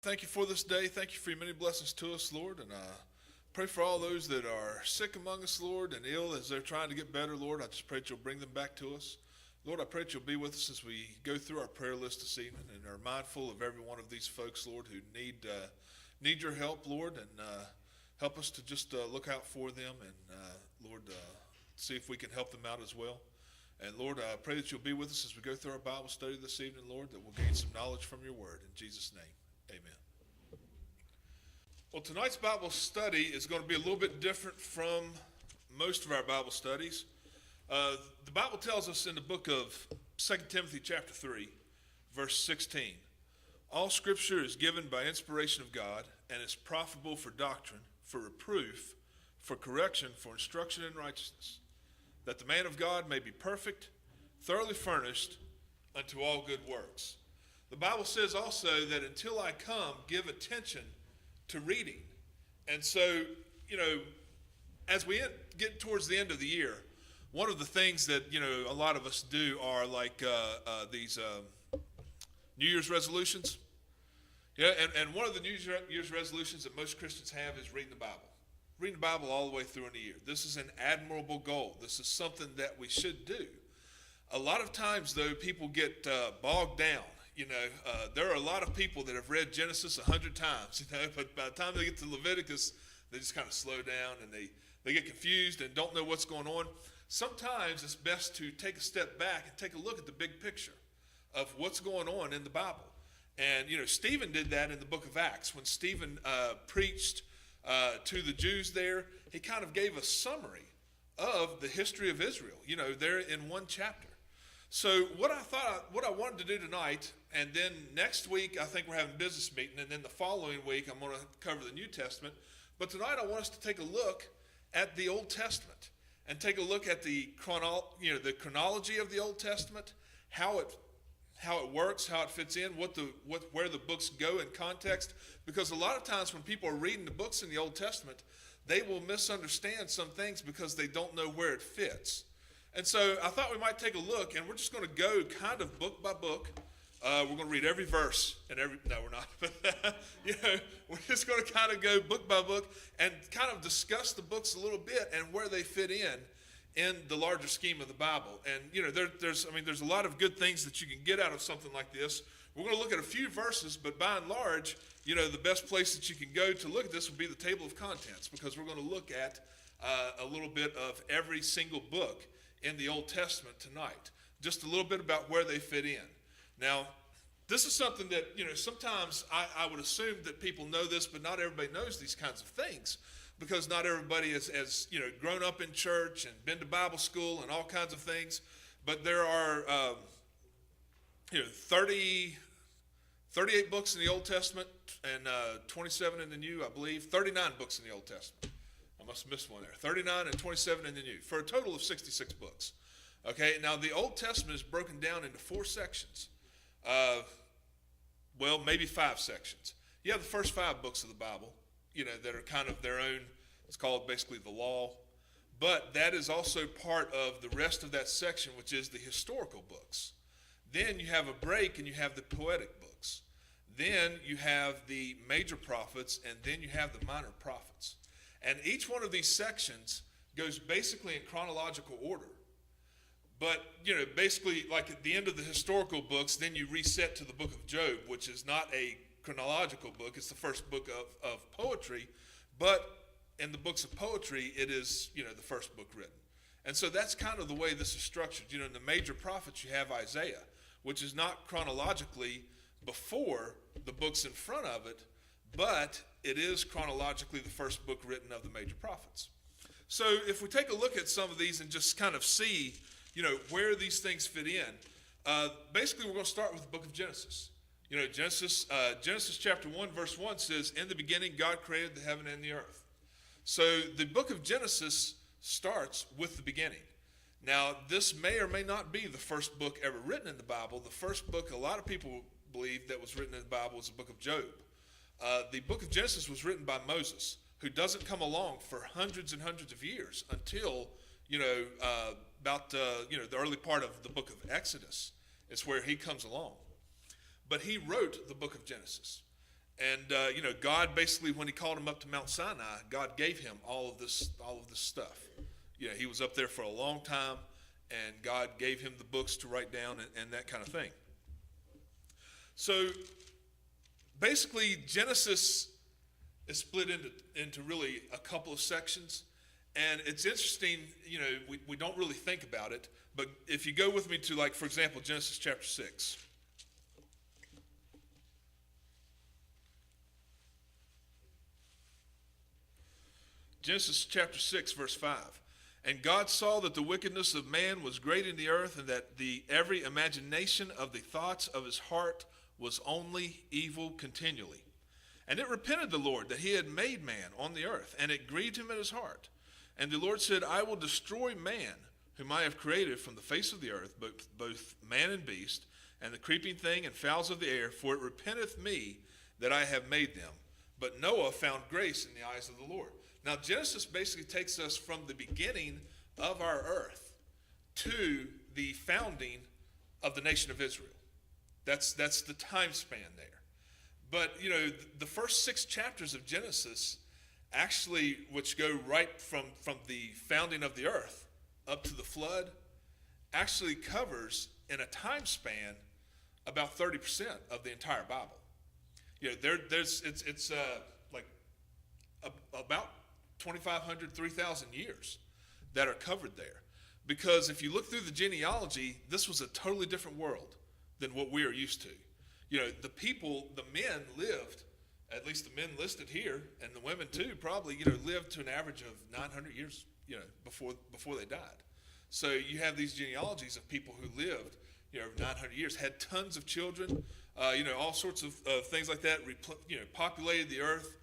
thank you for this day. Thank you for your many blessings to us, Lord. And pray for all those that are sick among us, Lord, and ill as they're trying to get better, Lord. I just pray that you'll bring them back to us. Lord, I pray that you'll be with us as we go through our prayer list this evening and are mindful of every one of these folks, Lord, who need your help, Lord, and help us to just look out for them and, Lord, see if we can help them out as well. And, Lord, I pray that you'll be with us as we go through our Bible study this evening, Lord, that we'll gain some knowledge from your word. In Jesus' name, amen. Well, tonight's Bible study is going to be a little bit different from most of our Bible studies. The Bible tells us in the book of 2 Timothy chapter 3, verse 16, all Scripture is given by inspiration of God and is profitable for doctrine, for reproof, for correction, for instruction in righteousness, that the man of God may be perfect, thoroughly furnished unto all good works. The Bible says also that until I come, give attention to reading. And so, as we get towards the end of the year, one of the things that, a lot of us do are like these New Year's resolutions. Yeah, and one of the New Year's resolutions that most Christians have is reading the Bible. Reading the Bible all the way through in a year. This is an admirable goal. This is something that we should do. A lot of times, though, people get bogged down. There are a lot of people that have read Genesis 100 times, but by the time they get to Leviticus, they just kind of slow down and they get confused and don't know what's going on. Sometimes it's best to take a step back and take a look at the big picture of what's going on in the Bible. And, Stephen did that in the book of Acts. When Stephen preached to the Jews there, he kind of gave a summary of the history of Israel, there in one chapter. So what I wanted to do tonight, and then next week I think we're having a business meeting, and then the following week I'm going to cover the New Testament. But tonight I want us to take a look at the Old Testament and take a look at the chronology of the Old Testament, how it works, how it fits in, where the books go in context. Because a lot of times when people are reading the books in the Old Testament, they will misunderstand some things because they don't know where it fits. And so I thought we might take a look, and we're just going to go kind of book by book. We're going to read every verse and no, we're not. But we're just going to kind of go book by book and kind of discuss the books a little bit and where they fit in the larger scheme of the Bible. And there's a lot of good things that you can get out of something like this. We're going to look at a few verses, but by and large, the best place that you can go to look at this would be the table of contents, because we're going to look at a little bit of every single book in the Old Testament tonight. Just a little bit about where they fit in. Now, this is something that, sometimes I would assume that people know this, but not everybody knows these kinds of things, because not everybody has grown up in church and been to Bible school and all kinds of things. But there are 38 books in the Old Testament and 27 in the New, I believe. 39 books in the Old Testament. I must have missed one there. 39 and 27 in the New, for a total of 66 books. Okay, now the Old Testament is broken down into 4 sections. Maybe 5 sections. You have the first 5 books of the Bible, that are kind of their own. It's called basically the law. But that is also part of the rest of that section, which is the historical books. Then you have a break and you have the poetic books. Then you have the major prophets, and then you have the minor prophets. And each one of these sections goes basically in chronological order. But, basically like at the end of the historical books, then you reset to the book of Job, which is not a chronological book. It's the first book of poetry. But in the books of poetry, it is, the first book written. And so that's kind of the way this is structured. In the major prophets, you have Isaiah, which is not chronologically before the books in front of it, but it is chronologically the first book written of the major prophets. So if we take a look at some of these and just kind of see, where these things fit in, basically we're going to start with the book of Genesis. Genesis chapter 1, verse 1 says, "In the beginning God created the heaven and the earth." So the book of Genesis starts with the beginning. Now, this may or may not be the first book ever written in the Bible. The first book a lot of people believe that was written in the Bible was the book of Job. The book of Genesis was written by Moses, who doesn't come along for hundreds and hundreds of years until, about the early part of the book of Exodus. It's where he comes along. But he wrote the book of Genesis. And God basically, when he called him up to Mount Sinai, God gave him all of this stuff. He was up there for a long time, and God gave him the books to write down and that kind of thing. So basically, Genesis is split into really a couple of sections. And it's interesting, we don't really think about it, but if you go with me to, like, for example, Genesis chapter 6. Genesis chapter 6, verse 5. And God saw that the wickedness of man was great in the earth, and that every imagination of the thoughts of his heart was only evil continually. And it repented the Lord that he had made man on the earth, and it grieved him in his heart. And the Lord said, I will destroy man, whom I have created from the face of the earth, both man and beast, and the creeping thing and fowls of the air, for it repenteth me that I have made them. But Noah found grace in the eyes of the Lord. Now, Genesis basically takes us from the beginning of our earth to the founding of the nation of Israel. That's the time span there. But, the first 6 chapters of Genesis, actually, which go right from the founding of the earth up to the flood, actually covers in a time span about 30% of the entire Bible. It's about 2,500, 3,000 years that are covered there. Because if you look through the genealogy, this was a totally different world than what we are used to. The men lived, at least the men listed here, and the women too, probably, lived to an average of 900 years, before they died. So you have these genealogies of people who lived, 900 years, had tons of children, all sorts of things like that, populated the earth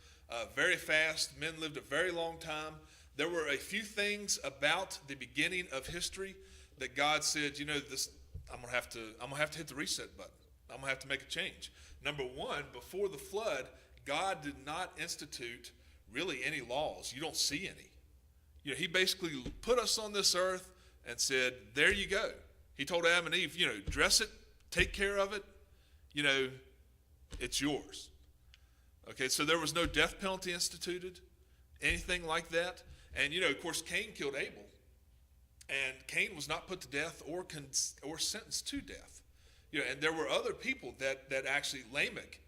very fast. Men lived a very long time. There were a few things about the beginning of history that God said, this, I'm gonna have to hit the reset button. I'm gonna have to make a change. Number one, before the flood, God did not institute really any laws. You don't see any. He basically put us on this earth and said, there you go. He told Adam and Eve, dress it, take care of it, it's yours. Okay, so there was no death penalty instituted, anything like that. And, of course, Cain killed Abel. And Cain was not put to death or sentenced to death. And there were other people that actually, Lamech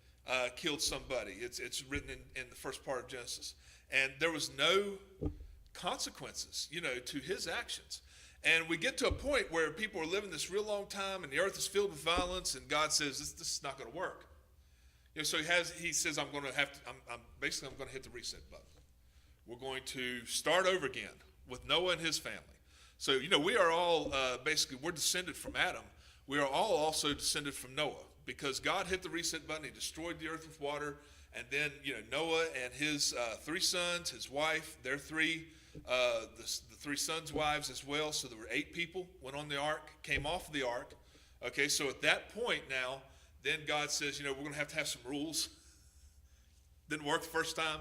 killed somebody. It's written in the first part of Genesis. And there was no consequences, to his actions. And we get to a point where people are living this real long time, and the earth is filled with violence, and God says, this is not going to work. So he says, I'm going to hit the reset button. We're going to start over again with Noah and his family. So, we are all, we're descended from Adam. We are all also descended from Noah, because God hit the reset button. He destroyed the earth with water. And then, Noah and his 3 sons, his wife, their 3, the 3 sons' wives as well. So there were 8 people, went on the ark, came off the ark. Okay, so at that point now, then God says, we're going to have some rules. Didn't work the first time.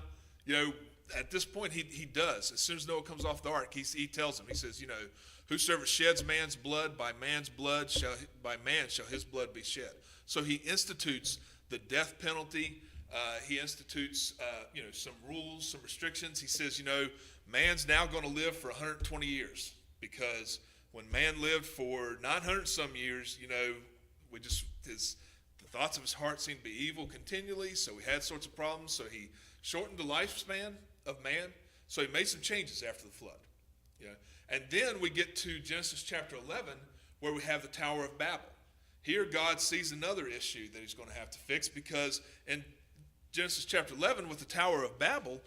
At this point, he does. As soon as Noah comes off the ark, he tells him, he says, whosoever sheds man's blood, by man shall his blood be shed. So he institutes the death penalty. He institutes, some rules, some restrictions. He says, man's now going to live for 120 years, because when man lived for 900 some years, the thoughts of his heart seemed to be evil continually, so he had sorts of problems. So he shortened the lifespan of man. So he made some changes after the flood. And then we get to Genesis chapter 11, where we have the Tower of Babel. Here God sees another issue that he's going to have to fix, because in Genesis chapter 11 with the Tower of Babel,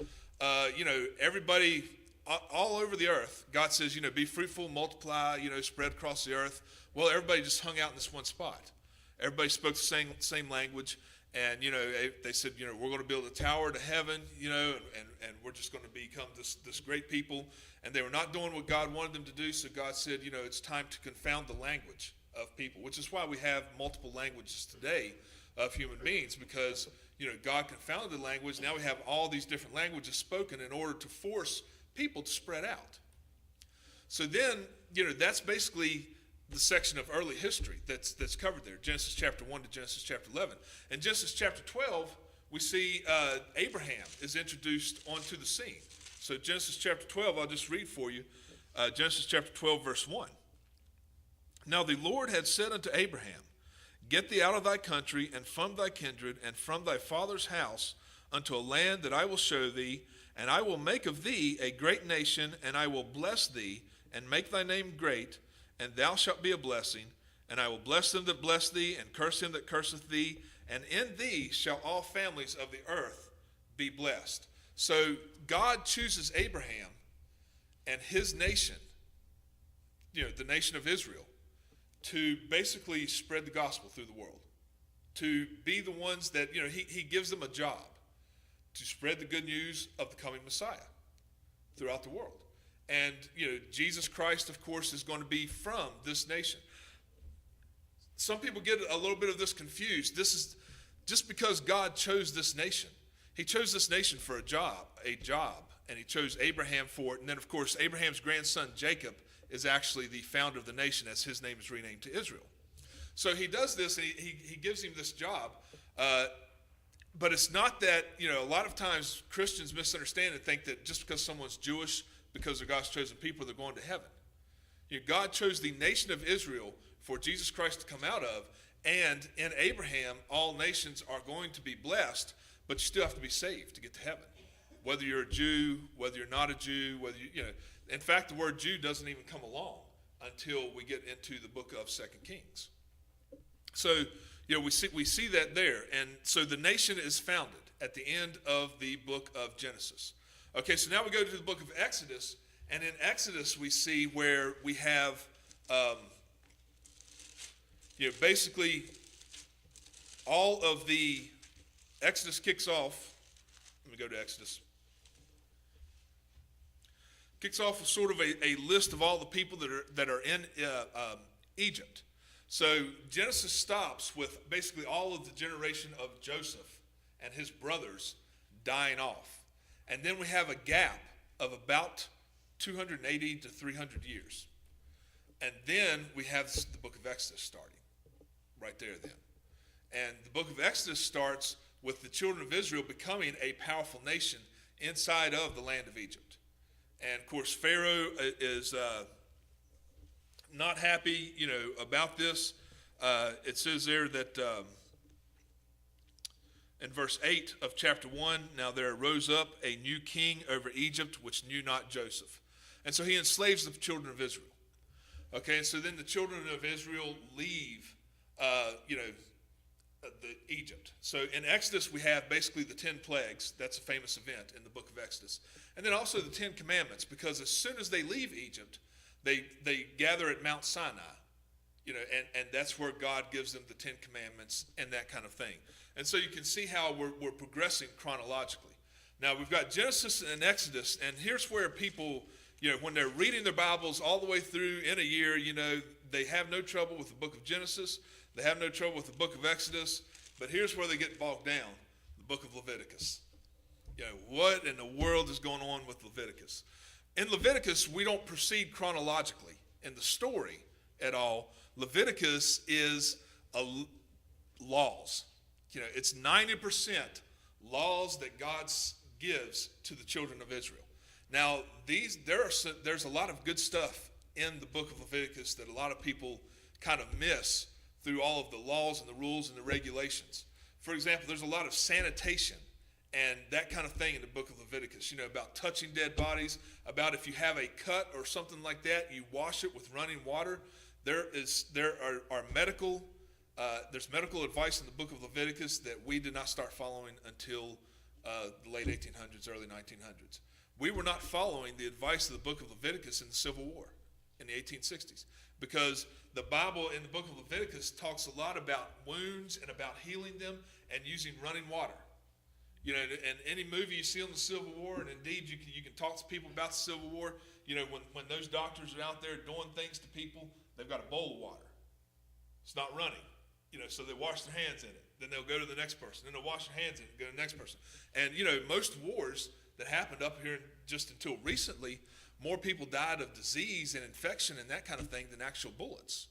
everybody all over the earth, God says, be fruitful, multiply, spread across the earth. Well, everybody just hung out in this one spot. Everybody spoke the same language, and they said, we're going to build a tower to heaven, and we're just going to become this great people. And they were not doing what God wanted them to do, so God said, it's time to confound the language of people, which is why we have multiple languages today of human beings, because God confounded the language. Now we have all these different languages spoken in order to force people to spread out. So then, that's basically the section of early history that's covered there, Genesis chapter 1 to Genesis chapter 11. In Genesis chapter 12, we see Abraham is introduced onto the scene. So Genesis chapter 12, I'll just read for you. Genesis chapter 12, verse 1. Now the Lord had said unto Abraham, Get thee out of thy country, and from thy kindred, and from thy father's house, unto a land that I will show thee, and I will make of thee a great nation, and I will bless thee, and make thy name great, and thou shalt be a blessing. And I will bless them that bless thee, and curse him that curseth thee, and in thee shall all families of the earth be blessed. So God chooses Abraham and his nation, the nation of Israel, to basically spread the gospel through the world, to be the ones that, he gives them a job to spread the good news of the coming Messiah throughout the world. And, Jesus Christ, of course, is going to be from this nation. Some people get a little bit of this confused. This is just because God chose this nation. He chose this nation for a job, and he chose Abraham for it. And then, of course, Abraham's grandson, Jacob, is actually the founder of the nation as his name is renamed to Israel. So he does this, and he gives him this job. But it's not that, a lot of times Christians misunderstand and think that just because someone's Jewish, because they're God's chosen people, they're going to heaven. God chose the nation of Israel for Jesus Christ to come out of, and in Abraham, all nations are going to be blessed, but you still have to be saved to get to heaven. Whether you're a Jew, whether you're not a Jew, whether in fact, the word Jew doesn't even come along until we get into the book of 2 Kings. So, we see that there. And so the nation is founded at the end of the book of Genesis. Okay, so now we go to the book of Exodus. And in Exodus, we see where we have, basically all of the Exodus kicks off. Let me go to Exodus. Kicks off with sort of a list of all the people that are in Egypt. So Genesis stops with basically all of the generation of Joseph and his brothers dying off. And then we have a gap of about 280 to 300 years. And then we have the book of Exodus starting right there then. And the book of Exodus starts with the children of Israel becoming a powerful nation inside of the land of Egypt. And, of course, Pharaoh is not happy, about this. It says there that in verse 8 of chapter 1, now there arose up a new king over Egypt, which knew not Joseph. And so he enslaves the children of Israel. Okay, and so then the children of Israel leave, Egypt. So in Exodus, we have basically the 10 plagues. That's a famous event in the book of Exodus. And then also the 10 commandments, because as soon as they leave Egypt, they gather at Mount Sinai, and that's where God gives them the 10 commandments and that kind of thing. And so you can see how we're progressing chronologically. Now we've got Genesis and Exodus, and here's where people, when they're reading their Bibles all the way through in a year, they have no trouble with the book of Genesis. They have no trouble with the book of Exodus, but here's where they get bogged down, the book of Leviticus. What in the world is going on with Leviticus? In Leviticus, we don't proceed chronologically in the story at all. Leviticus is laws. It's 90% laws that God gives to the children of Israel. Now, there's a lot of good stuff in the book of Leviticus that a lot of people kind of miss through all of the laws and the rules and the regulations. For example, there's a lot of sanitation and that kind of thing in the book of Leviticus, about touching dead bodies, about if you have a cut or something like that, you wash it with running water. There's medical advice in the book of Leviticus that we did not start following until the late 1800s, early 1900s. We were not following the advice of the book of Leviticus in the Civil War in the 1860s, because the Bible in the book of Leviticus talks a lot about wounds and about healing them and using running water. And any movie you see on the Civil War, and indeed you can talk to people about the Civil War, when those doctors are out there doing things to people, they've got a bowl of water. It's not running, so they wash their hands in it. Then they'll go to the next person. Then they'll wash their hands in it and go to the next person. And, most wars that happened up here just until recently, more people died of disease and infection and that kind of thing than actual bullets.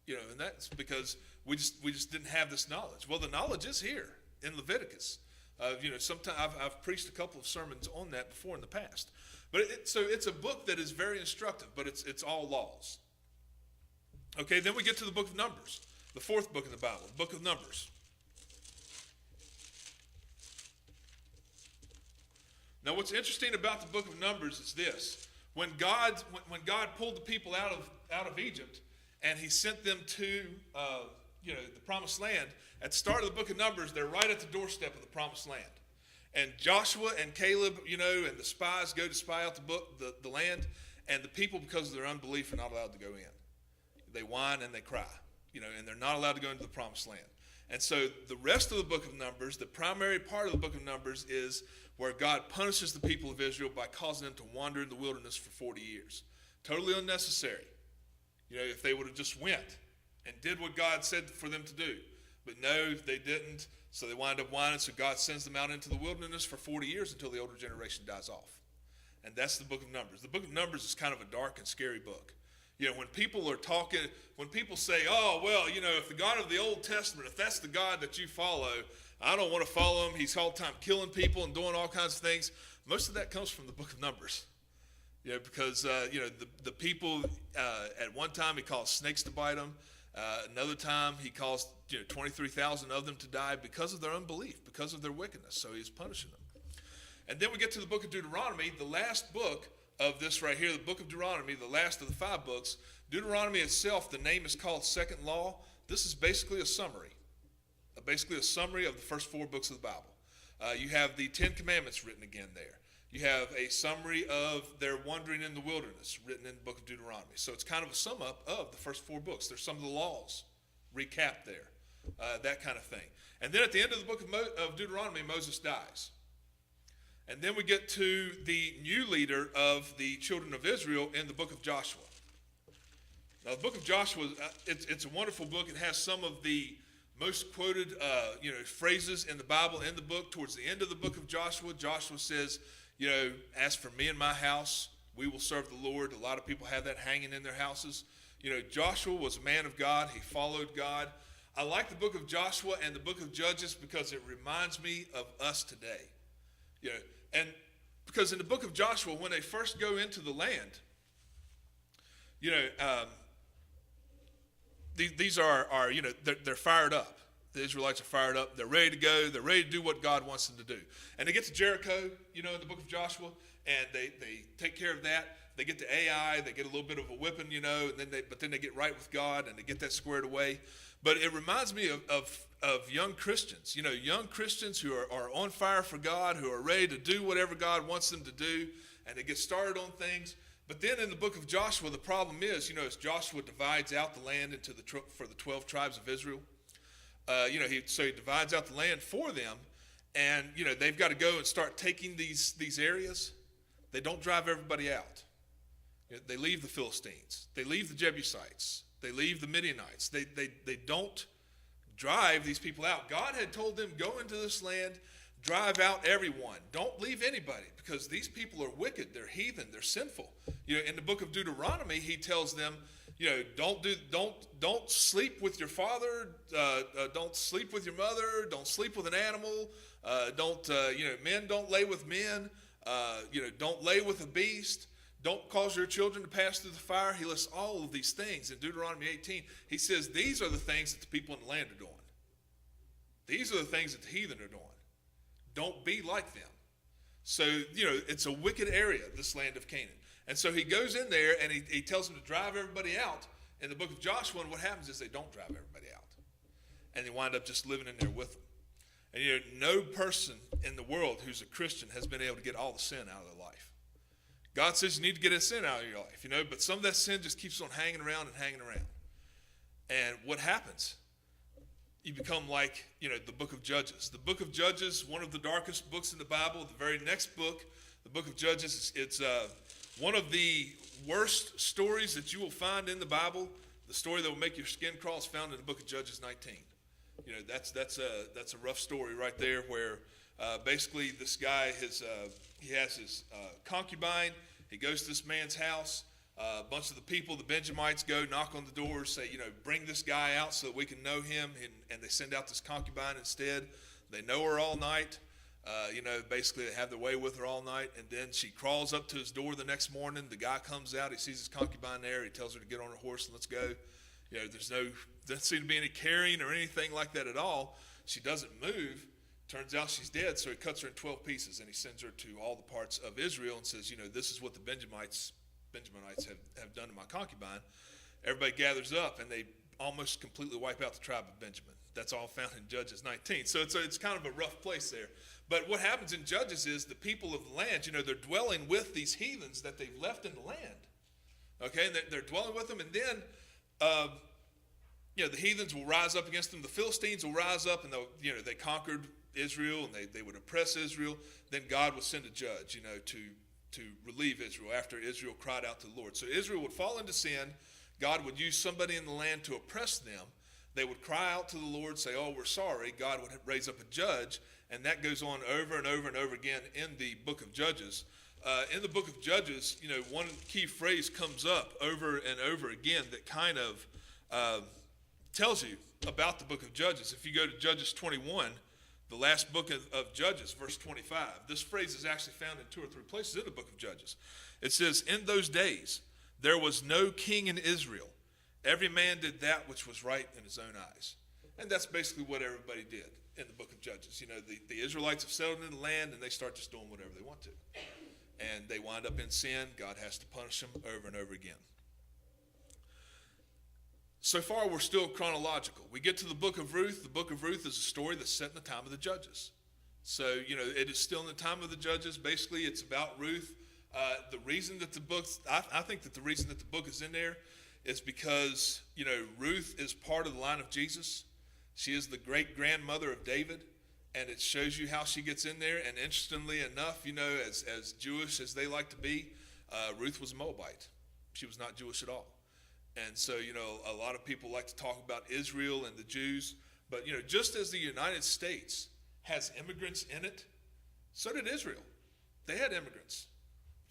And that's because we just didn't have this knowledge. Well, the knowledge is here in Leviticus. Sometimes I've preached a couple of sermons on that before in the past. But so it's a book that is very instructive, but it's all laws. Okay, then we get to the book of Numbers, the fourth book of the Bible, the book of Numbers. Now, what's interesting about the book of Numbers is this: when God pulled the people out of Egypt, and He sent them to the Promised Land, at the start of the book of Numbers, they're right at the doorstep of the Promised Land. And Joshua and Caleb, and the spies go to spy out the land, and the people, because of their unbelief, are not allowed to go in. They whine and they cry, and they're not allowed to go into the Promised Land. And so the rest of the book of Numbers, the primary part of the book of Numbers, is where God punishes the people of Israel by causing them to wander in the wilderness for 40 years. Totally unnecessary. If they would have just went and did what God said for them to do. But no, they didn't. So they wind up whining. So God sends them out into the wilderness for 40 years until the older generation dies off. And that's the book of Numbers. The book of Numbers is kind of a dark and scary book. When people are talking, when people say, oh, well, if the God of the Old Testament, if that's the God that you follow, I don't want to follow him. He's all the time killing people and doing all kinds of things. Most of that comes from the book of Numbers. Because, the people, at one time he caused snakes to bite them. Another time he caused 23,000 of them to die because of their unbelief, because of their wickedness. So he's punishing them. And then we get to the book of Deuteronomy, the last book of this right here, the book of Deuteronomy, the last of the 5 books. Deuteronomy itself, the name is called Second Law. This is basically a summary of the first 4 books of the Bible. You have the 10 Commandments written again there. You have a summary of their wandering in the wilderness written in the book of Deuteronomy. So it's kind of a sum up of the first 4 books. There's some of the laws recapped there, that kind of thing. And then at the end of the book of Deuteronomy, Moses dies. And then we get to the new leader of the children of Israel in the book of Joshua. Now, the book of Joshua, it's a wonderful book. It has some of the most quoted phrases in the Bible in the book. Towards the end of the book of Joshua, Joshua says, as for me and my house, we will serve the Lord. A lot of people have that hanging in their houses. Joshua was a man of God. He followed God. I like the book of Joshua and the book of Judges because it reminds me of us today. And because in the book of Joshua, when they first go into the land, these are they're fired up. The Israelites are fired up. They're ready to go. They're ready to do what God wants them to do. And they get to Jericho, in the book of Joshua, and they take care of that. They get to Ai. They get a little bit of a whipping, and then they get right with God and they get that squared away. But it reminds me of young Christians, young Christians who are on fire for God, who are ready to do whatever God wants them to do, and they get started on things. But then in the book of Joshua, the problem is, as Joshua divides out the land for the 12 tribes of Israel, he divides out the land for them, and they've got to go and start taking these areas. They don't drive everybody out. They leave the Philistines. They leave the Jebusites. They leave the Midianites. They don't drive these people out. God had told them, go into this land, drive out everyone. Don't leave anybody, because these people are wicked. They're heathen. They're sinful. In the book of Deuteronomy, he tells them, don't sleep with your father. Don't sleep with your mother. Don't sleep with an animal. Men don't lay with men. Don't lay with a beast. Don't cause your children to pass through the fire. He lists all of these things in Deuteronomy 18. He says these are the things that the people in the land are doing. These are the things that the heathen are doing. Don't be like them. So, it's a wicked area, this land of Canaan. And so he goes in there and he tells them to drive everybody out in the book of Joshua. And what happens is they don't drive everybody out. And they wind up just living in there with them. And no person in the world who's a Christian has been able to get all the sin out of their life. God says you need to get a sin out of your life, but some of that sin just keeps on hanging around and hanging around. And what happens? You become like, the book of Judges. The book of Judges, one of the darkest books in the Bible. The very next book, the book of Judges, it's one of the worst stories that you will find in the Bible. The story that will make your skin crawl is found in the book of Judges 19. That's a rough story right there, where basically this guy he has his concubine. He goes to this man's house. A bunch of the people, the Benjamites, go knock on the door, say, bring this guy out so that we can know him. And they send out this concubine instead. They know her all night. Basically they have their way with her all night, and then she crawls up to his door the next morning. The guy comes out, he sees his concubine there, he tells her to get on her horse and let's go. Doesn't seem to be any carrying or anything like that at all. She doesn't move. Turns out she's dead, so he cuts her in 12 pieces, and he sends her to all the parts of Israel and says, this is what the Benjaminites have done to my concubine. Everybody gathers up, and they almost completely wipe out the tribe of Benjamin. That's all found in Judges 19. So it's kind of a rough place there. But what happens in Judges is the people of the land, they're dwelling with these heathens that they've left in the land. Okay, and they're dwelling with them, and then the heathens will rise up against them. The Philistines will rise up, and they conquered Israel, and they would oppress Israel. Then God would send a judge, to relieve Israel after Israel cried out to the Lord. So Israel would fall into sin. God would use somebody in the land to oppress them. They would cry out to the Lord, say, "Oh, we're sorry." God would raise up a judge, and that goes on over and over and over again in the book of Judges. In the book of Judges, one key phrase comes up over and over again that kind of tells you about the book of Judges. If you go to Judges 21, the last book of Judges, verse 25, this phrase is actually found in 2 or 3 places in the book of Judges. It says, "In those days there was no king in Israel. Every man did that which was right in his own eyes." And that's basically what everybody did in the book of Judges. The Israelites have settled in the land, and they start just doing whatever they want to. And they wind up in sin. God has to punish them over and over again. So far, we're still chronological. We get to the book of Ruth. The book of Ruth is a story that's set in the time of the Judges. So, it is still in the time of the Judges. Basically, it's about Ruth. The reason that I think that the reason that the book is in there is because, Ruth is part of the line of Jesus. She is the great-grandmother of David, and it shows you how she gets in there. And interestingly enough, as Jewish as they like to be, Ruth was a Moabite. She was not Jewish at all. And so, a lot of people like to talk about Israel and the Jews. But, just as the United States has immigrants in it, so did Israel. They had immigrants.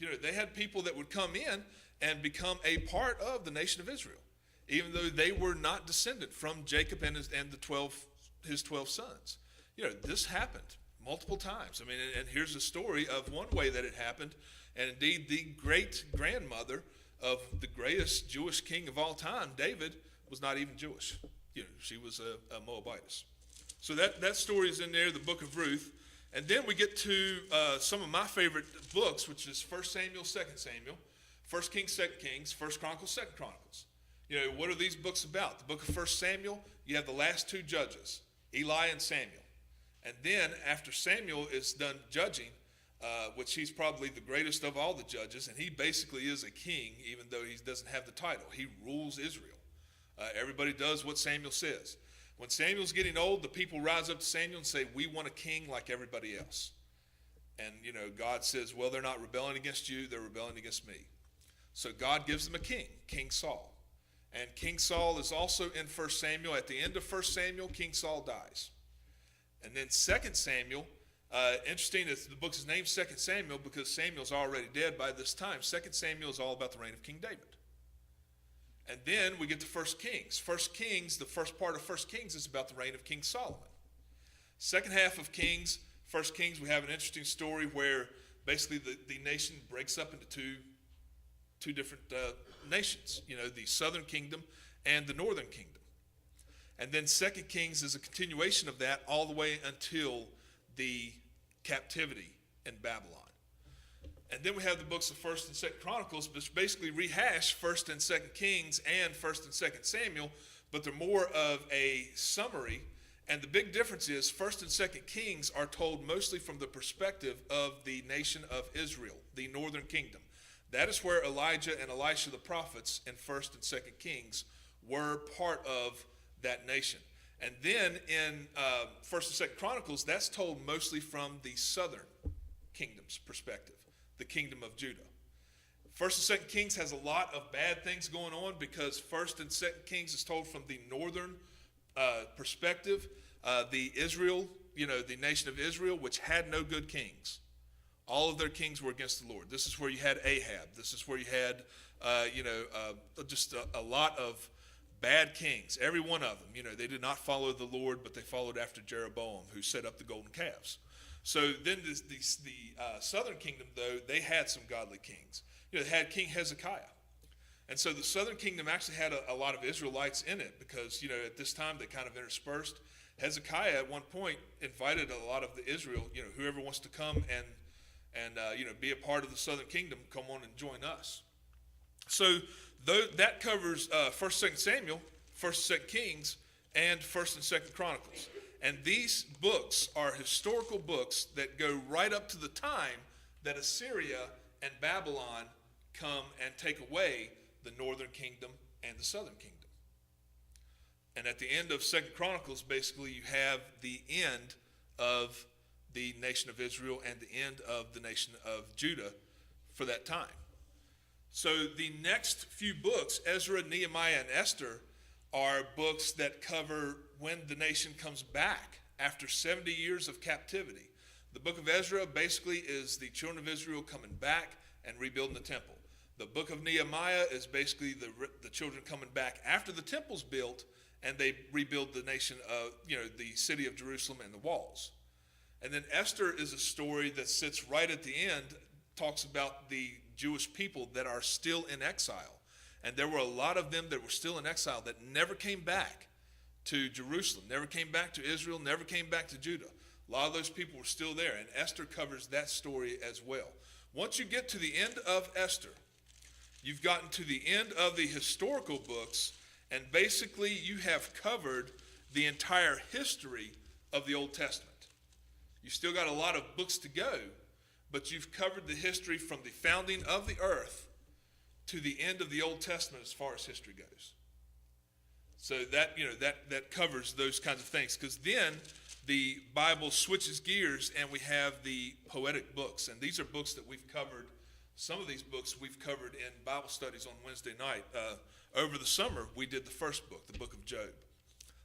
They had people that would come in and become a part of the nation of Israel, even though they were not descendant from Jacob and his 12 sons. This happened multiple times. And here's a story of one way that it happened. And indeed, the great-grandmother of the greatest Jewish king of all time, David, was not even Jewish. She was a Moabitess. So that story is in there, the book of Ruth. And then we get to some of my favorite books, which is 1 Samuel, 2 Samuel, 1 Kings, 2 Kings, 1 Chronicles, 2 Chronicles. What are these books about? The book of 1 Samuel, you have the last 2 judges, Eli and Samuel. And then after Samuel is done judging, which he's probably the greatest of all the judges, and he basically is a king, even though he doesn't have the title. He rules Israel. Everybody does what Samuel says. When Samuel's getting old, the people rise up to Samuel and say, "We want a king like everybody else." And, God says, "Well, they're not rebelling against you, they're rebelling against me." So God gives them a king, King Saul. And King Saul is also in 1 Samuel. At the end of 1 Samuel, King Saul dies. And then 2 Samuel, interesting, the book is named 2 Samuel because Samuel's already dead by this time. 2 Samuel is all about the reign of King David. And then we get to 1 Kings. 1 Kings, the first part of 1 Kings is about the reign of King Solomon. Second half of Kings, 1 Kings, we have an interesting story where basically the nation breaks up into two different nations, the southern kingdom and the northern kingdom. And then 2 Kings is a continuation of that all the way until the captivity in Babylon. And then we have the books of 1 and 2 Chronicles, which basically rehash 1 and 2 Kings and 1 and 2 Samuel, but they're more of a summary. And the big difference is 1 and 2 Kings are told mostly from the perspective of the nation of Israel, the northern kingdom. That is where Elijah and Elisha the prophets in 1 and 2 Kings were part of that nation. And then in 1 and 2 Chronicles, that's told mostly from the southern kingdom's perspective, the kingdom of Judah. 1 and 2 Kings has a lot of bad things going on because 1 and 2 Kings is told from the northern perspective. The nation of Israel, which had no good kings. All of their kings were against the Lord. This is where you had Ahab. This is where you had, just a lot of bad kings. Every one of them, they did not follow the Lord, but they followed after Jeroboam, who set up the golden calves. So then the southern kingdom, though, they had some godly kings. They had King Hezekiah. And so the southern kingdom actually had a lot of Israelites in it because, at this time they kind of interspersed. Hezekiah at one point invited a lot of the Israel, whoever wants to come and be a part of the southern kingdom, come on and join us. So that covers 1st, 2nd Samuel, 1st, 2nd Kings, and 1st and 2nd Chronicles. And these books are historical books that go right up to the time that Assyria and Babylon come and take away the northern kingdom and the southern kingdom. And at the end of 2nd Chronicles, basically you have the end of the nation of Israel and the end of the nation of Judah for that time. So the next few books, Ezra, Nehemiah, and Esther, are books that cover when the nation comes back after 70 years of captivity. The book of Ezra basically is the children of Israel coming back and rebuilding the temple. The book of Nehemiah is basically the children coming back after the temple's built and they rebuild the nation of, the city of Jerusalem and the walls. And then Esther is a story that sits right at the end, talks about the Jewish people that are still in exile. And there were a lot of them that were still in exile that never came back to Jerusalem, never came back to Israel, never came back to Judah. A lot of those people were still there, and Esther covers that story as well. Once you get to the end of Esther, you've gotten to the end of the historical books, and basically you have covered the entire history of the Old Testament. You've still got a lot of books to go, but you've covered the history from the founding of the earth to the end of the Old Testament as far as history goes. So that covers those kinds of things, because then the Bible switches gears and we have the poetic books. And these are books that we've covered. Some of these books we've covered in Bible studies on Wednesday night. Over the summer, we did the first book, the book of Job.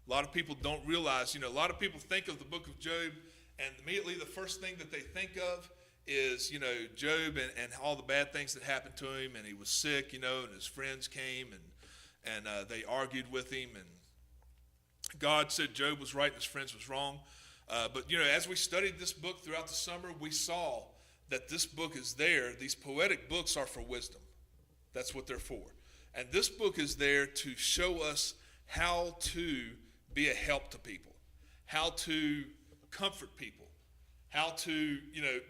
A lot of people don't realize, a lot of people think of the book of Job, and immediately the first thing that they think of is, Job and all the bad things that happened to him, and he was sick, and his friends came and they argued with him, and God said Job was right and his friends was wrong. But as we studied this book throughout the summer, we saw that this book is there. These poetic books are for wisdom. That's what they're for. And this book is there to show us how to be a help to people, how to comfort people, how to,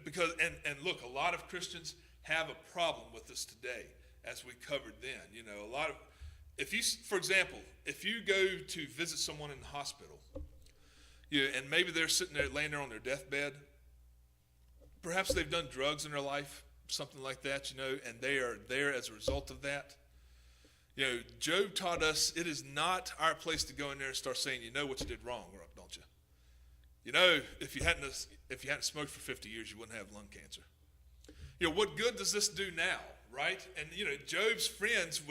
because, and look, a lot of Christians have a problem with this today, as we covered then. A lot of, for example, if you go to visit someone in the hospital, and maybe they're sitting there, laying there on their deathbed, perhaps they've done drugs in their life, something like that, and they are there as a result of that. Job taught us it is not our place to go in there and start saying, what you did wrong, don't you? If you hadn't smoked for 50 years, you wouldn't have lung cancer. What good does this do now, right? And, Job's friends,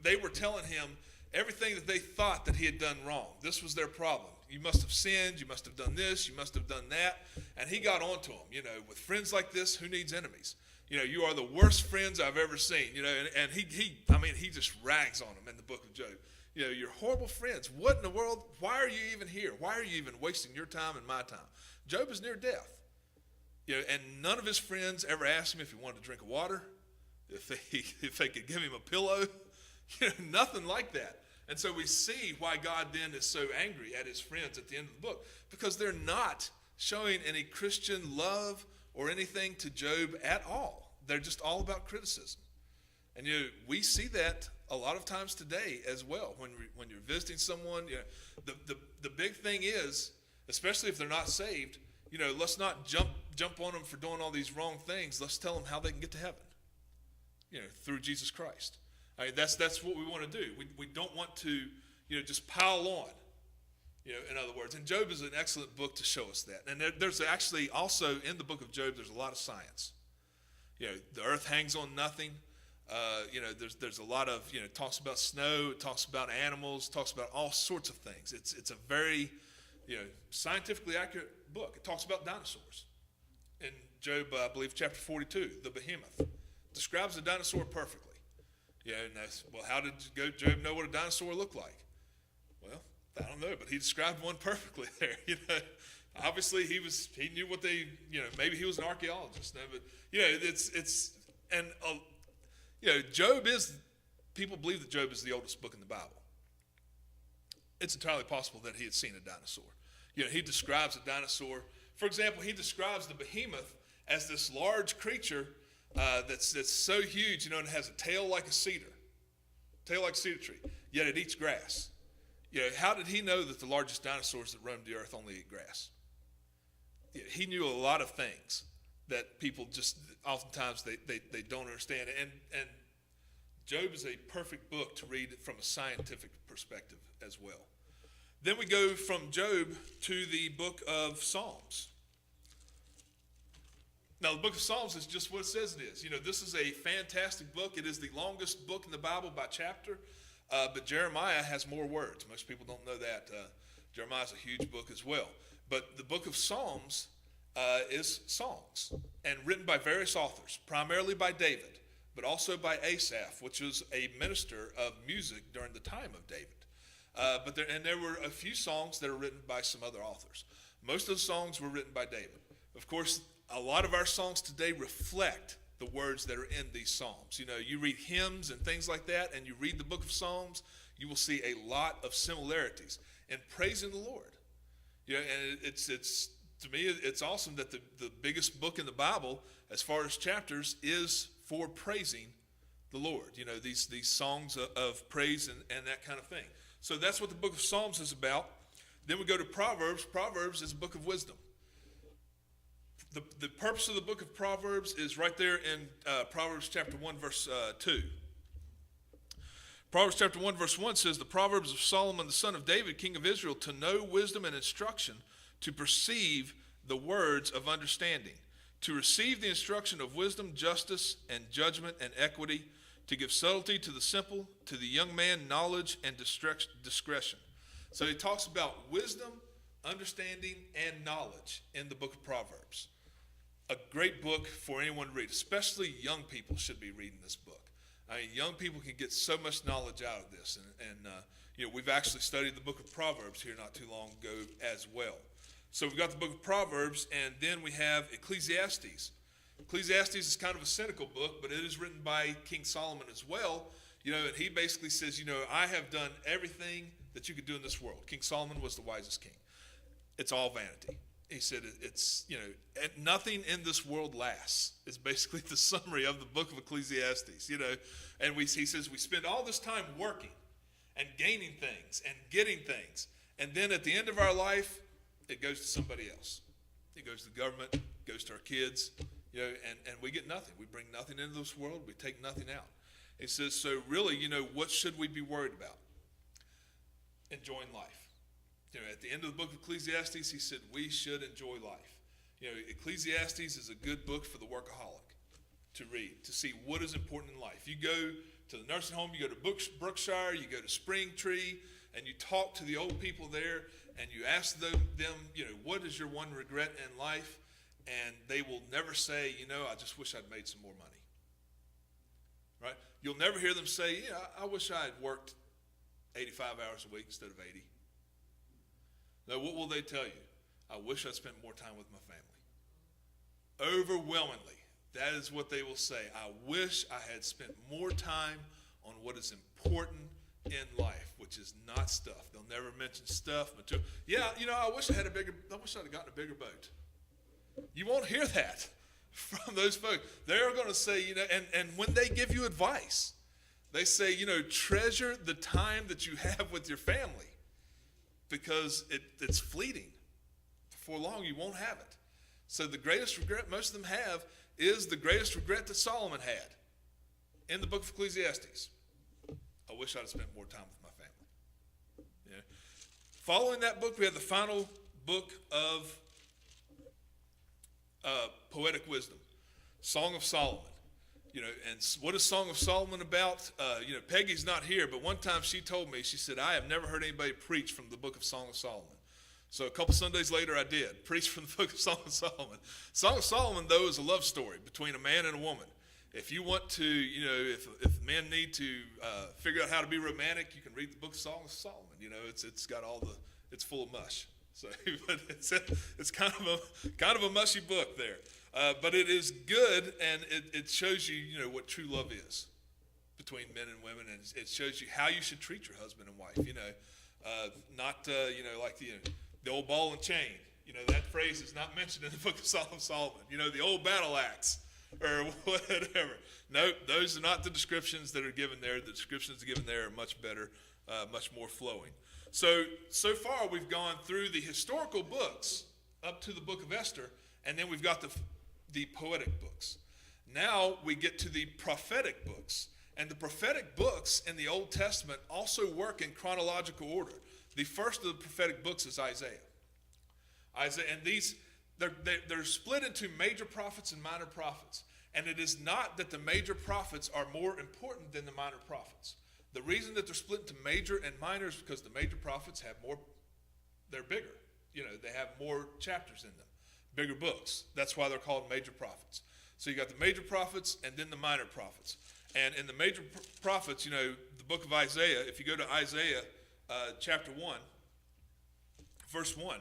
they were telling him everything that they thought that he had done wrong. This was their problem. You must have sinned. You must have done this. You must have done that. And he got onto them, with friends like this, who needs enemies? You are the worst friends I've ever seen, and he just rags on them in the book of Job. You're horrible friends. What in the world? Why are you even here? Why are you even wasting your time and my time? Job is near death. And none of his friends ever asked him if he wanted to drink water, if they could give him a pillow, nothing like that. And so we see why God then is so angry at his friends at the end of the book, because they're not showing any Christian love or anything to Job at all. They're just all about criticism. And we see that a lot of times today as well. When you're visiting someone, the big thing is, especially if they're not saved, let's not jump on them for doing all these wrong things. Let's tell them how they can get to heaven, through Jesus Christ. That's what we want to do. We don't want to, just pile on, in other words. And Job is an excellent book to show us that. And there's actually also in the book of Job, there's a lot of science. The earth hangs on nothing. There's a lot of, it talks about snow, it talks about animals, talks about all sorts of things. It's a very, scientifically accurate book. It talks about dinosaurs. In Job, I believe, chapter 42, the behemoth, describes the dinosaur perfectly. Well, how did Job know what a dinosaur looked like? Well, I don't know, but he described one perfectly there. Obviously, he knew what they, maybe he was an archaeologist. No, but Job people believe that Job is the oldest book in the Bible. It's entirely possible that he had seen a dinosaur. He describes a dinosaur. For example, he describes the behemoth as this large creature that's so huge, and it has a tail like a cedar tree, yet it eats grass. How did he know that the largest dinosaurs that roamed the earth only eat grass? He knew a lot of things that people just oftentimes they don't understand. And Job is a perfect book to read from a scientific perspective as well. Then we go from Job to the book of Psalms. Now, the book of Psalms is just what it says it is. This is a fantastic book. It is the longest book in the Bible by chapter, but Jeremiah has more words. Most people don't know that. Jeremiah is a huge book as well. But the book of Psalms is songs and written by various authors, primarily by David, but also by Asaph, which was a minister of music during the time of David. There were a few songs that are written by some other authors. Most of the songs were written by David. Of course, a lot of our songs today reflect the words that are in these psalms. You read hymns and things like that, and you read the book of Psalms, you will see a lot of similarities in praising the Lord. And it's to me, it's awesome that the biggest book in the Bible, as far as chapters, is for praising the Lord. These songs of praise and that kind of thing. So that's what the book of Psalms is about. Then we go to Proverbs. Proverbs is a book of wisdom. The purpose of the book of Proverbs is right there in Proverbs chapter 1, verse 2. Proverbs chapter 1, verse 1 says, "The Proverbs of Solomon, the son of David, king of Israel, to know wisdom and instruction, to perceive the words of understanding, to receive the instruction of wisdom, justice, and judgment, and equity, to give subtlety to the simple, to the young man knowledge and discretion." So he talks about wisdom, understanding, and knowledge in the book of Proverbs. A great book for anyone to read, especially young people should be reading this book. Young people can get so much knowledge out of this. And we've actually studied the book of Proverbs here not too long ago as well. So we've got the book of Proverbs, and then we have Ecclesiastes. Ecclesiastes is kind of a cynical book, but it is written by King Solomon as well. And he basically says, I have done everything that you could do in this world. King Solomon was the wisest king. It's all vanity. He said it's, nothing in this world lasts. It's basically the summary of the book of Ecclesiastes, And he says we spend all this time working and gaining things and getting things. And then at the end of our life, it goes to somebody else. It goes to the government, it goes to our kids, and we get nothing. We bring nothing into this world. We take nothing out. He says, so really, what should we be worried about? Enjoying life. At the end of the book of Ecclesiastes, he said we should enjoy life. Ecclesiastes is a good book for the workaholic to read, to see what is important in life. You go to the nursing home, you go to Brookshire, you go to Springtree, and you talk to the old people there, and you ask them, what is your one regret in life? And they will never say, I just wish I'd made some more money. Right? You'll never hear them say, I wish I had worked 85 hours a week instead of 80. No, what will they tell you? I wish I'd spent more time with my family. Overwhelmingly, that is what they will say. I wish I had spent more time on what is important in life, which is not stuff. They'll never mention stuff. Material. I wish I'd have gotten a bigger boat. You won't hear that from those folks. They're going to say, and when they give you advice, they say, treasure the time that you have with your family, because it's fleeting. Before long, you won't have it. So the greatest regret most of them have is the greatest regret that Solomon had in the book of Ecclesiastes. I wish I'd spent more time with my family. Following that book, we have the final book of poetic wisdom, Song of Solomon. And what is Song of Solomon about? Peggy's not here, but one time she told me, she said, I have never heard anybody preach from the book of Song of Solomon. So a couple Sundays later, I did preach from the book of Song of Solomon. Song of Solomon, though, is a love story between a man and a woman. If you want to, if men need to figure out how to be romantic, you can read the book of Song of Solomon. It's got it's full of mush. So, but it's kind of a mushy book there. But it is good, and it shows you, what true love is between men and women, and it shows you how you should treat your husband and wife. Not like the old ball and chain. That phrase is not mentioned in the book of Solomon. The old battle axe or whatever. No, those are not the descriptions that are given there. The descriptions given there are much better, much more flowing. So far we've gone through the historical books up to the book of Esther, and then we've got the poetic books. Now we get to the prophetic books. And the prophetic books in the Old Testament also work in chronological order. The first of the prophetic books is Isaiah. And these, they're split into major prophets and minor prophets. And it is not that the major prophets are more important than the minor prophets. The reason that they're split into major and minor is because the major prophets have more, they're bigger. They have more chapters in them, bigger books. That's why they're called major prophets. So you got the major prophets and then the minor prophets. And in the major prophets, the book of Isaiah, if you go to Isaiah chapter 1, verse 1,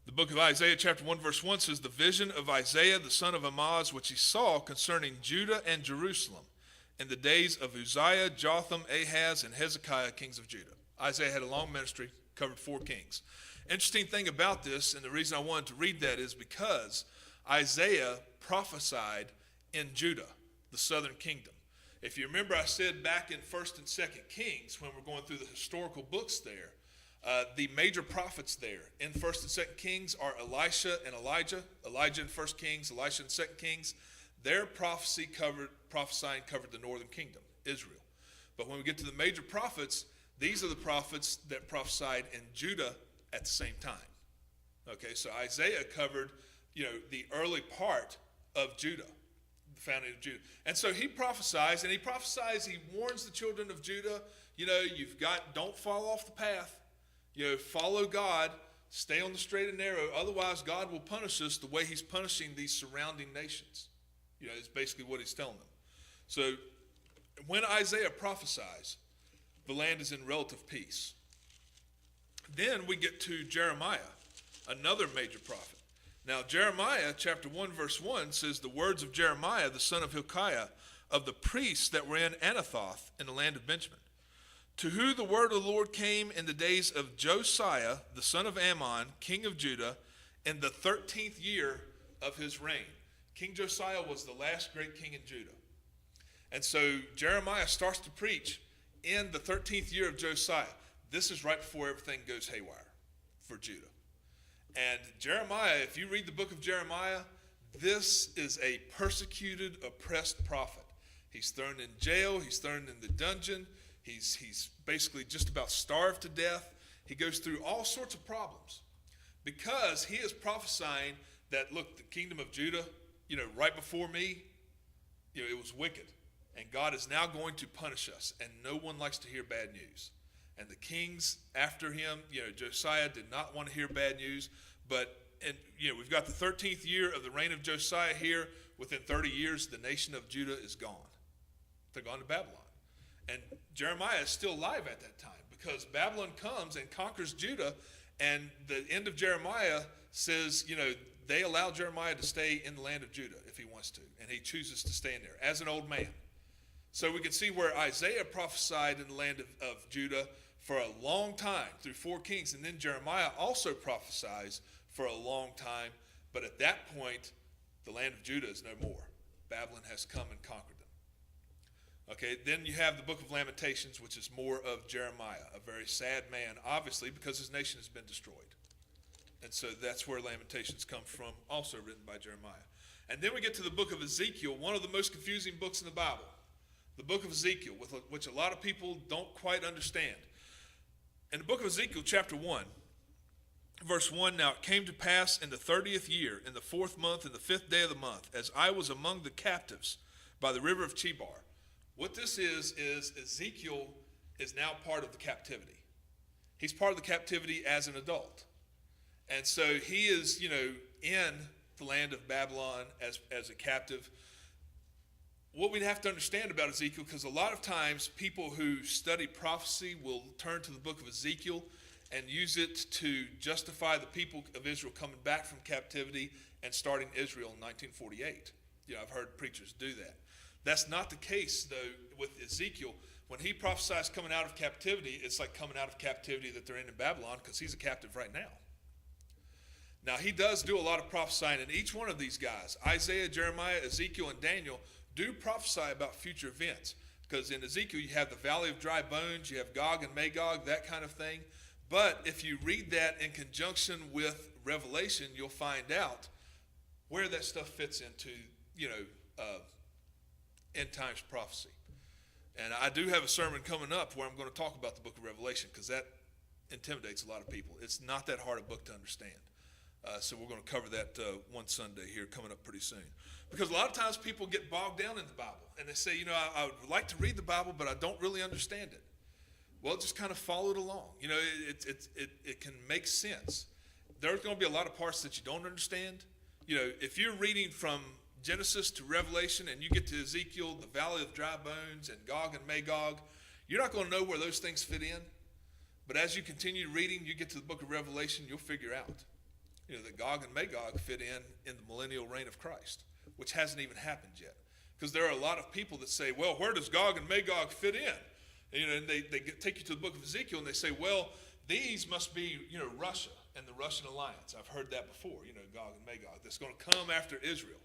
the book of Isaiah chapter 1 verse 1 says, "The vision of Isaiah the son of Amoz, which he saw concerning Judah and Jerusalem in the days of Uzziah, Jotham, Ahaz, and Hezekiah, kings of Judah." Isaiah had a long ministry, covered 4 kings. Interesting thing about this, and the reason I wanted to read that is because Isaiah prophesied in Judah, the southern kingdom. If you remember, I said back in 1st and 2nd Kings, when we're going through the historical books there, the major prophets there in 1st and 2nd Kings are Elisha and Elijah. Elijah in 1st Kings, Elisha in 2nd Kings. Their prophesying covered the northern kingdom, Israel. But when we get to the major prophets, these are the prophets that prophesied in Judah at the same time. Okay, so Isaiah covered, the early part of Judah, the founding of Judah. And so he prophesies, he warns the children of Judah, don't fall off the path. Follow God, stay on the straight and narrow, otherwise God will punish us the way he's punishing these surrounding nations. Is basically what he's telling them. So when Isaiah prophesies, the land is in relative peace. Then we get to Jeremiah, another major prophet. Now Jeremiah chapter 1 verse 1 says, "The words of Jeremiah the son of Hilkiah of the priests that were in Anathoth in the land of Benjamin, to who the word of the Lord came in the days of Josiah the son of Ammon, king of Judah, in the 13th year of his reign." King Josiah was the last great king in Judah. And so Jeremiah starts to preach in the 13th year of Josiah. This is right before everything goes haywire for Judah. And Jeremiah, if you read the book of Jeremiah, this is a persecuted, oppressed prophet. He's thrown in jail. He's thrown in the dungeon. He's basically just about starved to death. He goes through all sorts of problems because he is prophesying that, look, the kingdom of Judah, right before me, it was wicked. And God is now going to punish us. And no one likes to hear bad news. And the kings after him, Josiah did not want to hear bad news. But, we've got the 13th year of the reign of Josiah here. Within 30 years, the nation of Judah is gone. They're gone to Babylon. And Jeremiah is still alive at that time because Babylon comes and conquers Judah. And the end of Jeremiah says, they allow Jeremiah to stay in the land of Judah if he wants to. And he chooses to stay in there as an old man. So we can see where Isaiah prophesied in the land of Judah for a long time through 4 kings. And then Jeremiah also prophesies for a long time. But at that point, the land of Judah is no more. Babylon has come and conquered them. Okay, then you have the book of Lamentations, which is more of Jeremiah, a very sad man, obviously, because his nation has been destroyed. And so that's where Lamentations comes from, also written by Jeremiah. And then we get to the book of Ezekiel, one of the most confusing books in the Bible. The book of Ezekiel, which a lot of people don't quite understand. In the book of Ezekiel, chapter 1, verse 1, "Now it came to pass in the 30th year, in the 4th month, in the 5th day of the month, as I was among the captives by the river of Chebar." What this is Ezekiel is now part of the captivity. He's part of the captivity as an adult. And so he is, in the land of Babylon as a captive. What we'd have to understand about Ezekiel, because a lot of times people who study prophecy will turn to the book of Ezekiel and use it to justify the people of Israel coming back from captivity and starting Israel in 1948. I've heard preachers do that. That's not the case, though, with Ezekiel. When he prophesies coming out of captivity, it's like coming out of captivity that they're in Babylon, because he's a captive right now. Now, he does do a lot of prophesying, and each one of these guys, Isaiah, Jeremiah, Ezekiel, and Daniel, do prophesy about future events. Because in Ezekiel, you have the valley of dry bones, you have Gog and Magog, that kind of thing. But if you read that in conjunction with Revelation, you'll find out where that stuff fits into, end times prophecy. And I do have a sermon coming up where I'm going to talk about the book of Revelation, because that intimidates a lot of people. It's not that hard a book to understand. So we're going to cover that one Sunday here coming up pretty soon. Because a lot of times people get bogged down in the Bible, and they say, I would like to read the Bible, but I don't really understand it. Well, just kind of follow it along. It can make sense. There's going to be a lot of parts that you don't understand. If you're reading from Genesis to Revelation and you get to Ezekiel, the valley of dry bones, and Gog and Magog, you're not going to know where those things fit in. But as you continue reading, you get to the book of Revelation, you'll figure out, that Gog and Magog fit in the millennial reign of Christ, which hasn't even happened yet. Because there are a lot of people that say, well, where does Gog and Magog fit in? And they take you to the book of Ezekiel, and they say, well, these must be, Russia and the Russian alliance. I've heard that before, Gog and Magog. That's going to come after Israel.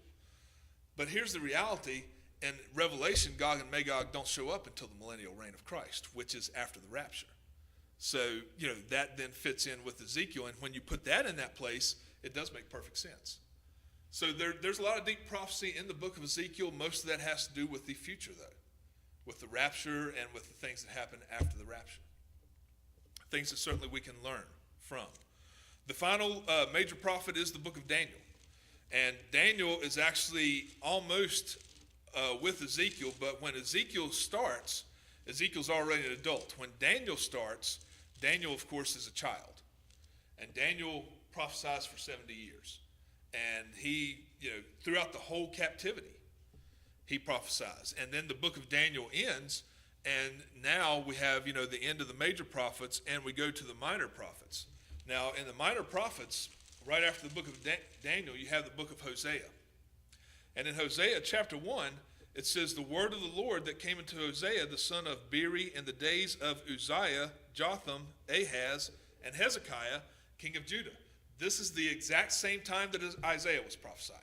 But here's the reality. In Revelation, Gog and Magog don't show up until the millennial reign of Christ, which is after the rapture. So, that then fits in with Ezekiel. And when you put that in that place, it does make perfect sense. So there's a lot of deep prophecy in the book of Ezekiel. Most of that has to do with the future, though, with the rapture and with the things that happen after the rapture. Things that certainly we can learn from. The final major prophet is the book of Daniel. And Daniel is actually almost with Ezekiel, but when Ezekiel starts, Ezekiel's already an adult. When Daniel starts, Daniel, of course, is a child. And Daniel prophesies for 70 years. And he, throughout the whole captivity, he prophesies. And then the book of Daniel ends, and now we have, the end of the major prophets, and we go to the minor prophets. Now, in the minor prophets, right after the book of Daniel, you have the book of Hosea. And in Hosea chapter 1, it says, the word of the Lord that came into Hosea, the son of Beeri, in the days of Uzziah, Jotham, Ahaz, and Hezekiah, king of Judah. This is the exact same time that Isaiah was prophesying,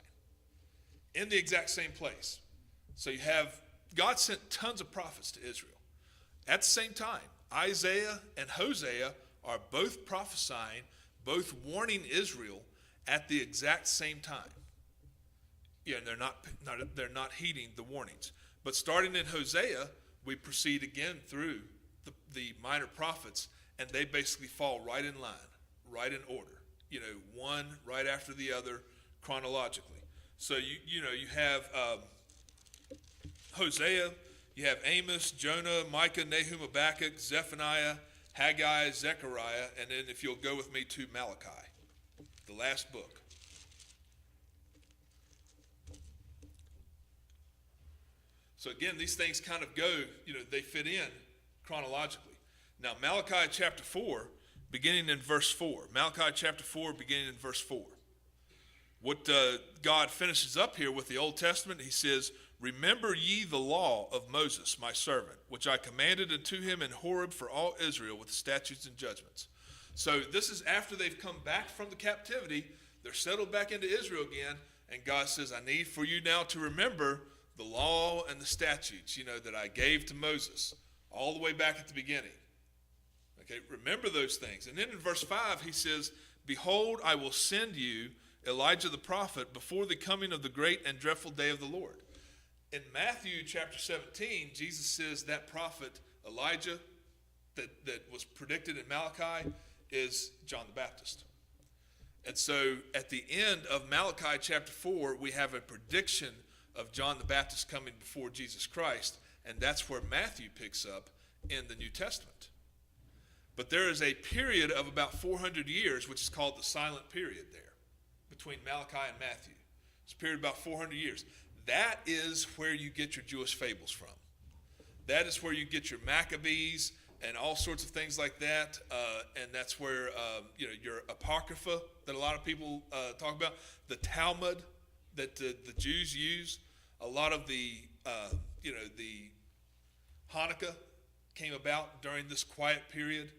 in the exact same place. So you have, God sent tons of prophets to Israel. At the same time, Isaiah and Hosea are both prophesying, both warning Israel at the exact same time. Yeah, and they're not heeding the warnings. But starting in Hosea, we proceed again through the minor prophets, and they basically fall right in line, right in order. One right after the other chronologically. So you have Hosea, you have Amos, Jonah, Micah, Nahum, Habakkuk, Zephaniah, Haggai, Zechariah, and then if you'll go with me to Malachi, the last book. So again, these things kind of go, they fit in chronologically. Now, Malachi chapter 4, beginning in verse 4. Malachi chapter 4, beginning in verse 4. What God finishes up here with the Old Testament, he says, remember ye the law of Moses, my servant, which I commanded unto him in Horeb for all Israel with statutes and judgments. So this is after they've come back from the captivity. They're settled back into Israel again. And God says, I need for you now to remember the law and the statutes, that I gave to Moses all the way back at the beginning. Okay, remember those things. And then in verse 5, he says, behold, I will send you Elijah the prophet before the coming of the great and dreadful day of the Lord. In Matthew chapter 17, Jesus says that prophet Elijah that was predicted in Malachi is John the Baptist. And so at the end of Malachi chapter 4, we have a prediction of John the Baptist coming before Jesus Christ, and that's where Matthew picks up in the New Testament. But there is a period of about 400 years, which is called the silent period there, between Malachi and Matthew. It's a period of about 400 years. That is where you get your Jewish fables from. That is where you get your Maccabees and all sorts of things like that. And that's where, your Apocrypha that a lot of people talk about, the Talmud that the Jews use, a lot of the Hanukkah came about during this quiet period.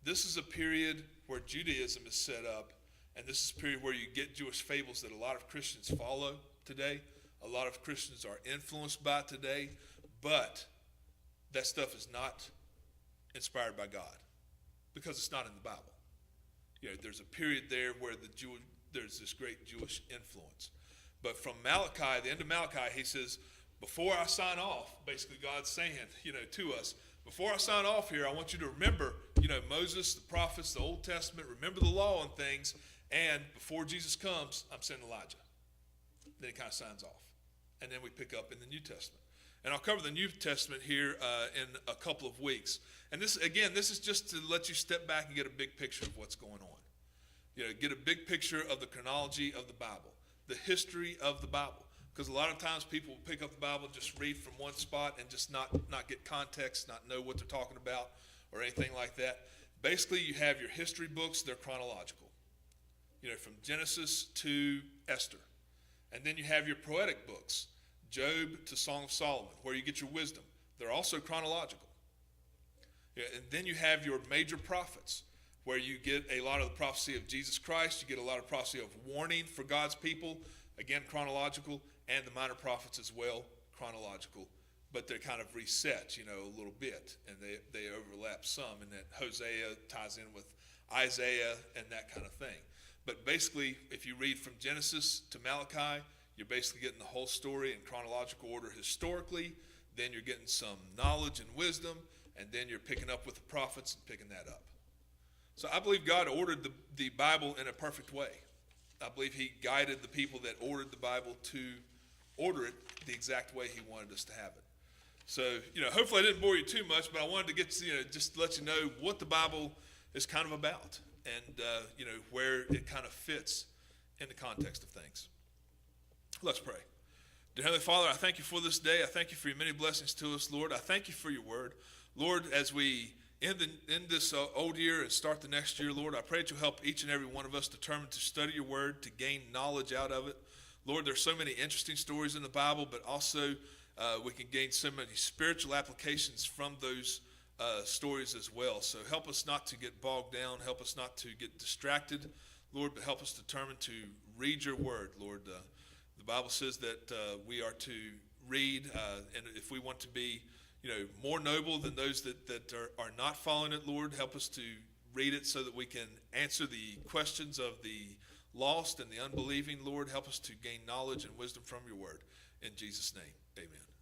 This is a period where Judaism is set up, and this is a period where you get Jewish fables that a lot of Christians follow today. A lot of Christians are influenced by today, but that stuff is not inspired by God because it's not in the Bible. There's a period there where there's this great Jewish influence. But from Malachi, the end of Malachi, he says, before I sign off, basically God's saying, to us, before I sign off here, I want you to remember, Moses, the prophets, the Old Testament, remember the law and things, and before Jesus comes, I'm sending Elijah. Then he kind of signs off. And then we pick up in the New Testament. And I'll cover the New Testament here in a couple of weeks. And this is just to let you step back and get a big picture of what's going on. Get a big picture of the chronology of the Bible, the history of the Bible. Because a lot of times people will pick up the Bible, just read from one spot and just not get context, not know what they're talking about or anything like that. Basically, you have your history books, they're chronological. From Genesis to Esther. And then you have your poetic books, Job to Song of Solomon, where you get your wisdom. They're also chronological. And then you have your major prophets, where you get a lot of the prophecy of Jesus Christ. You get a lot of prophecy of warning for God's people, again, chronological, and the minor prophets as well, chronological. But they're kind of reset, a little bit, and they overlap some, and that Hosea ties in with Isaiah and that kind of thing. But basically, if you read from Genesis to Malachi, you're basically getting the whole story in chronological order historically. Then you're getting some knowledge and wisdom, and then you're picking up with the prophets and picking that up. So I believe God ordered the Bible in a perfect way. I believe he guided the people that ordered the Bible to order it the exact way he wanted us to have it. So, hopefully I didn't bore you too much, but I wanted to get to, just to let you know what the Bible is kind of about and, where it kind of fits in the context of things. Let's pray. Dear Heavenly Father, I thank you for this day. I thank you for your many blessings to us, Lord. I thank you for your word. Lord, as we end this old year and start the next year, Lord, I pray that you'll help each and every one of us determined to study your word, to gain knowledge out of it. Lord, there's so many interesting stories in the Bible, but also we can gain so many spiritual applications from those stories as well. So help us not to get bogged down. Help us not to get distracted, Lord, but help us determine to read your word, Lord. The Bible says that we are to read, and if we want to be, more noble than those that are not following it, Lord, help us to read it so that we can answer the questions of the lost and the unbelieving. Lord, help us to gain knowledge and wisdom from your word. In Jesus' name, amen.